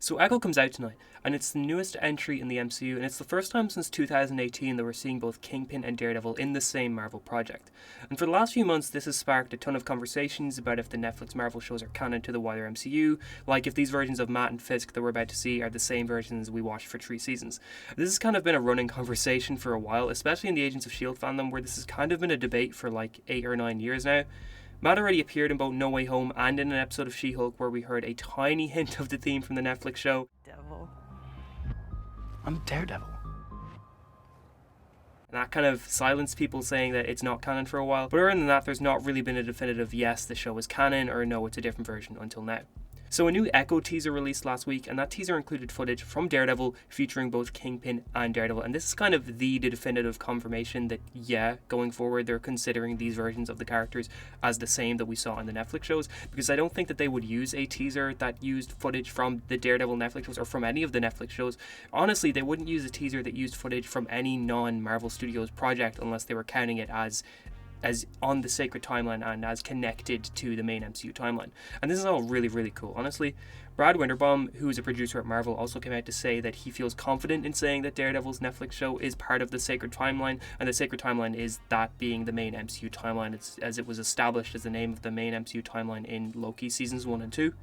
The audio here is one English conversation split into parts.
So Echo comes out tonight, and it's the newest entry in the MCU, and it's the first time since 2018 that we're seeing both Kingpin and Daredevil in the same Marvel project. And for the last few months, this has sparked a ton of conversations about if the Netflix Marvel shows are canon to the wider MCU, like if these versions of Matt and Fisk that we're about to see are the same versions we watched for 3 seasons. This has kind of been a running conversation for a while, especially in the Agents of S.H.I.E.L.D. fandom, where this has kind of been a debate for like 8 or 9 years now. Matt already appeared in both No Way Home and in an episode of She-Hulk where we heard a tiny hint of the theme from the Netflix show. Devil. I'm Daredevil. And that kind of silenced people saying that it's not canon for a while. But other than that, there's not really been a definitive yes, the show is canon, or no, it's a different version until now. So a new Echo teaser released last week, and that teaser included footage from Daredevil featuring both Kingpin and Daredevil. And this is kind of the definitive confirmation that, yeah, going forward, they're considering these versions of the characters as the same that we saw in the Netflix shows, because I don't think that they would use a teaser that used footage from the Daredevil Netflix shows or from any of the Netflix shows. Honestly, they wouldn't use a teaser that used footage from any non-Marvel Studios project unless they were counting it as on the sacred timeline and as connected to the main MCU timeline. And this is all really, really cool. Honestly, Brad Winterbaum, who is a producer at Marvel, also came out to say that he feels confident in saying that Daredevil's Netflix show is part of the sacred timeline, and the sacred timeline is that being the main MCU timeline. It's as it was established as the name of the main MCU timeline in Loki seasons 1 and 2.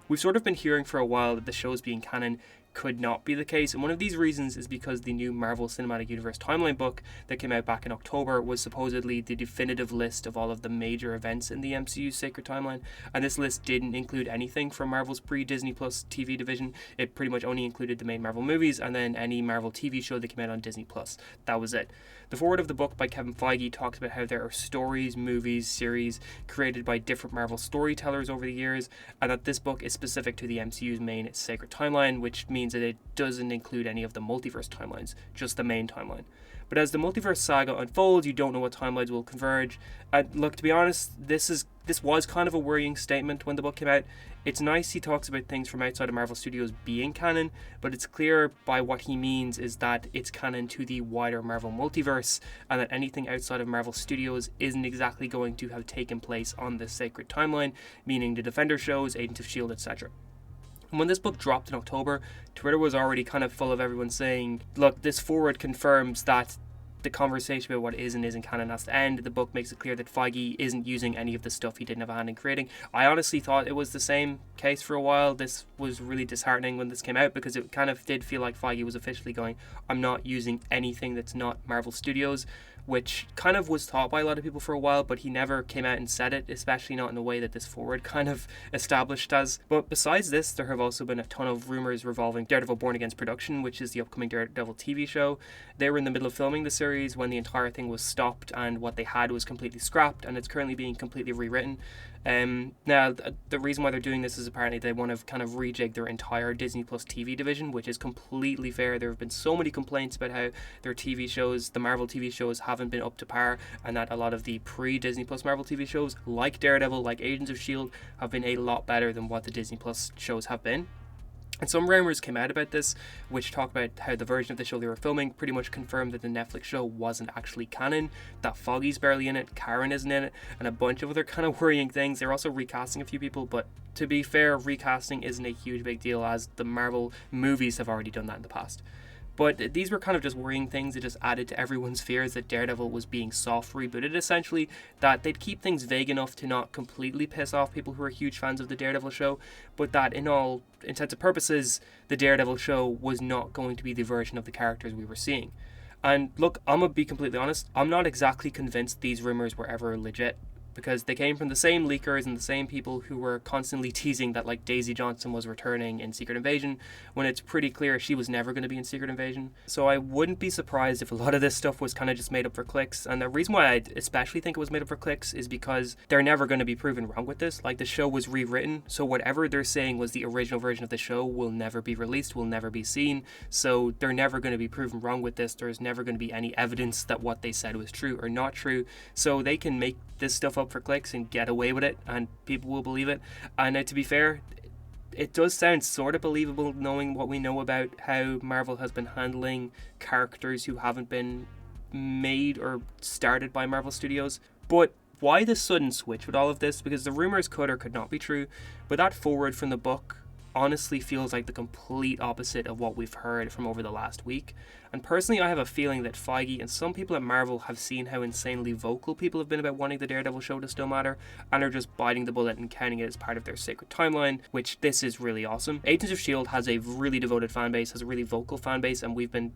We've sort of been hearing for a while that the show's being canon could not be the case, and one of these reasons is because the new Marvel Cinematic Universe timeline book that came out back in October was supposedly the definitive list of all of the major events in the MCU's sacred timeline, and this list didn't include anything from Marvel's pre-Disney Plus TV division. It pretty much only included the main Marvel movies and then any Marvel TV show that came out on Disney Plus. That was it. The foreword of the book by Kevin Feige talks about how there are stories, movies, series created by different Marvel storytellers over the years, and that this book is specific to the MCU's main sacred timeline, which means that it doesn't include any of the multiverse timelines, just the main timeline. But as the multiverse saga unfolds, you don't know what timelines will converge. And look, to be honest, this was kind of a worrying statement when the book came out. It's nice he talks about things from outside of Marvel Studios being canon, but it's clear by what he means is that it's canon to the wider Marvel multiverse, and that anything outside of Marvel Studios isn't exactly going to have taken place on this sacred timeline, meaning the Defender shows, Agents of S.H.I.E.L.D., etc. And when this book dropped in October, Twitter was already kind of full of everyone saying, look, this forward confirms that the conversation about what is and isn't canon has to end. The book makes it clear that Feige isn't using any of the stuff he didn't have a hand in creating. I honestly thought it was the same case for a while. This was really disheartening when this came out, because it kind of did feel like Feige was officially going, I'm not using anything that's not Marvel Studios, which kind of was thought by a lot of people for a while, but he never came out and said it, especially not in the way that this forward kind of established as. But besides this, there have also been a ton of rumours revolving Daredevil Born Again's production, which is the upcoming Daredevil TV show. They were in the middle of filming the series when the entire thing was stopped, and what they had was completely scrapped, and it's currently being completely rewritten. Now, the reason why they're doing this is apparently they want to kind of rejig their entire Disney Plus TV division, which is completely fair. There have been so many complaints about how their TV shows, the Marvel TV shows, haven't been up to par, and that a lot of the pre-Disney Plus Marvel TV shows, like Daredevil, like Agents of S.H.I.E.L.D., have been a lot better than what the Disney Plus shows have been. And some rumours came out about this, which talk about how the version of the show they were filming pretty much confirmed that the Netflix show wasn't actually canon, that Foggy's barely in it, Karen isn't in it, and a bunch of other kind of worrying things. They're also recasting a few people, but to be fair, recasting isn't a huge big deal, as the Marvel movies have already done that in the past. But these were kind of just worrying things that just added to everyone's fears that Daredevil was being soft rebooted, essentially, that they'd keep things vague enough to not completely piss off people who are huge fans of the Daredevil show, but that in all intents and purposes, the Daredevil show was not going to be the version of the characters we were seeing. And look, I'm going to be completely honest, I'm not exactly convinced these rumours were ever legit, because they came from the same leakers and the same people who were constantly teasing that like Daisy Johnson was returning in Secret Invasion, when it's pretty clear she was never going to be in Secret Invasion. So I wouldn't be surprised if a lot of this stuff was kind of just made up for clicks, and the reason why I especially think it was made up for clicks is because they're never going to be proven wrong with this. Like, the show was rewritten, so whatever they're saying was the original version of the show will never be released, will never be seen, so they're never going to be proven wrong with this. There's never going to be any evidence that what they said was true or not true, so they can make this stuff up for clicks and get away with it, and people will believe it. And to be fair, it does sound sort of believable knowing what we know about how Marvel has been handling characters who haven't been made or started by Marvel Studios. But why the sudden switch with all of this? Because the rumors could or could not be true, but that forward from the book honestly feels like the complete opposite of what we've heard from over the last week. And personally, I have a feeling that Feige and some people at Marvel have seen how insanely vocal people have been about wanting the Daredevil show to still matter, and are just biting the bullet and counting it as part of their sacred timeline, which this is really awesome. Agents of S.H.I.E.L.D. has a really devoted fan base, has a really vocal fan base, and we've been,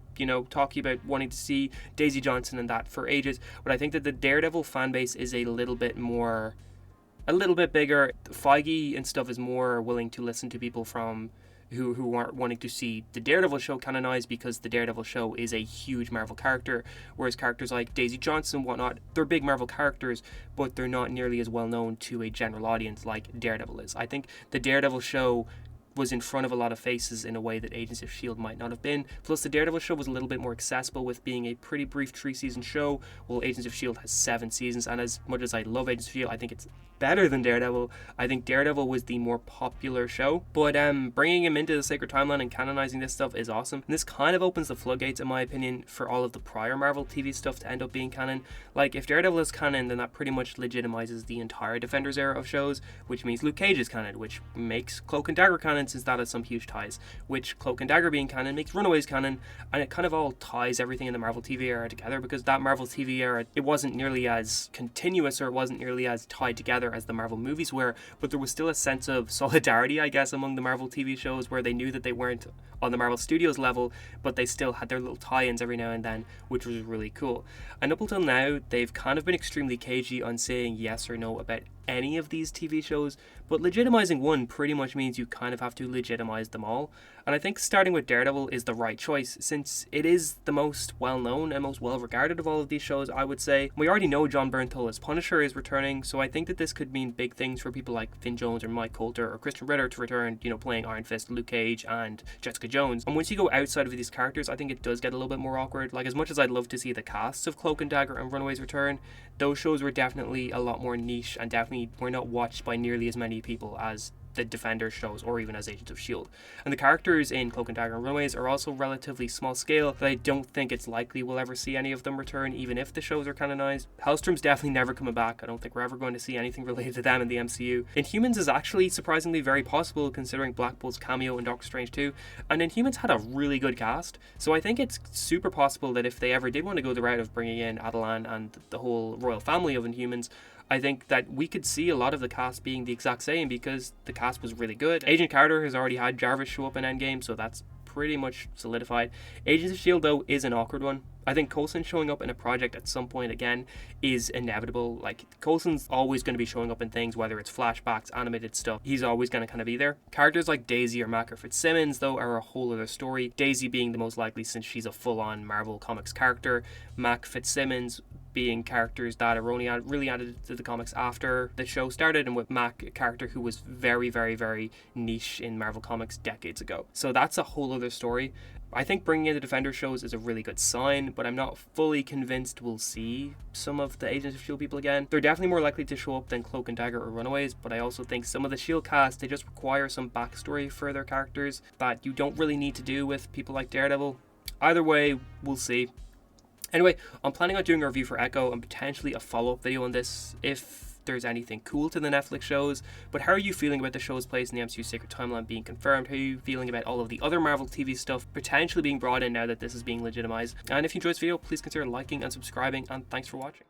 talking about wanting to see Daisy Johnson and that for ages, but I think that the Daredevil fan base is a little bit bigger. Feige and stuff is more willing to listen to people from who aren't wanting to see the Daredevil show canonized, because the Daredevil show is a huge Marvel character, whereas characters like Daisy Johnson and whatnot, they're big Marvel characters, but they're not nearly as well known to a general audience like Daredevil is. I think the Daredevil show was in front of a lot of faces in a way that Agents of S.H.I.E.L.D. might not have been. Plus, the Daredevil show was a little bit more accessible with being a pretty brief 3-season show, while Agents of S.H.I.E.L.D. has 7 seasons, and as much as I love Agents of S.H.I.E.L.D., I think it's better than Daredevil. I think Daredevil was the more popular show, but bringing him into the sacred timeline and canonizing this stuff is awesome. And this kind of opens the floodgates, in my opinion, for all of the prior Marvel TV stuff to end up being canon. Like, if Daredevil is canon, then that pretty much legitimizes the entire Defenders era of shows, which means Luke Cage is canon, which makes Cloak and Dagger canon, since that has some huge ties, which Cloak and Dagger being canon makes Runaways canon, and it kind of all ties everything in the Marvel TV era together, because that Marvel TV era, it wasn't nearly as continuous, or it wasn't nearly as tied together as the Marvel movies were, but there was still a sense of solidarity, I guess, among the Marvel TV shows, where they knew that they weren't on the Marvel Studios level, but they still had their little tie-ins every now and then, which was really cool. And up until now, they've kind of been extremely cagey on saying yes or no about any of these TV shows, but legitimizing one pretty much means you kind of have to legitimize them all. And I think starting with Daredevil is the right choice, since it is the most well-known and most well-regarded of all of these shows, I would say. We already know Jon Bernthal as Punisher is returning, so I think that this could mean big things for people like Finn Jones or Mike Coulter or Christian Ritter to return, playing Iron Fist, Luke Cage, and Jessica Jones. And once you go outside of these characters, I think it does get a little bit more awkward. Like, as much as I'd love to see the casts of Cloak and Dagger and Runaways return, those shows were definitely a lot more niche and definitely were not watched by nearly as many people as the Defenders shows, or even as Agents of S.H.I.E.L.D. And the characters in Cloak and Dagger and Runaways are also relatively small scale, that I don't think it's likely we'll ever see any of them return, even if the shows are canonized. Hellstrom's definitely never coming back. I don't think we're ever going to see anything related to them in the MCU. Inhumans is actually surprisingly very possible, considering Black Bolt's cameo in Doctor Strange 2, and Inhumans had a really good cast, so I think it's super possible that if they ever did want to go the route of bringing in Adelan and the whole royal family of Inhumans, I think that we could see a lot of the cast being the exact same, because the cast was really good. Agent Carter has already had Jarvis show up in Endgame, so that's pretty much solidified. Agents of S.H.I.E.L.D. though is an awkward one. I think Coulson showing up in a project at some point again is inevitable. Like, Coulson's always going to be showing up in things, whether it's flashbacks, animated stuff. He's always going to kind of be there. Characters like Daisy or Mac or Fitzsimmons, though, are a whole other story. Daisy being the most likely, since she's a full-on Marvel Comics character. Mac, Fitzsimmons being characters that are only really added to the comics after the show started, and with Mac, a character who was very, very, very niche in Marvel Comics decades ago. So that's a whole other story. I think bringing in the Defender shows is a really good sign, but I'm not fully convinced we'll see some of the Agents of S.H.I.E.L.D. people again. They're definitely more likely to show up than Cloak and Dagger or Runaways, but I also think some of the S.H.I.E.L.D. cast, they just require some backstory for their characters that you don't really need to do with people like Daredevil. Either way, we'll see. Anyway, I'm planning on doing a review for Echo and potentially a follow-up video on this if there's anything cool to the Netflix shows. But how are you feeling about the show's place in the MCU Sacred Timeline being confirmed? How are you feeling about all of the other Marvel TV stuff potentially being brought in now that this is being legitimized? And if you enjoyed this video, please consider liking and subscribing, and thanks for watching.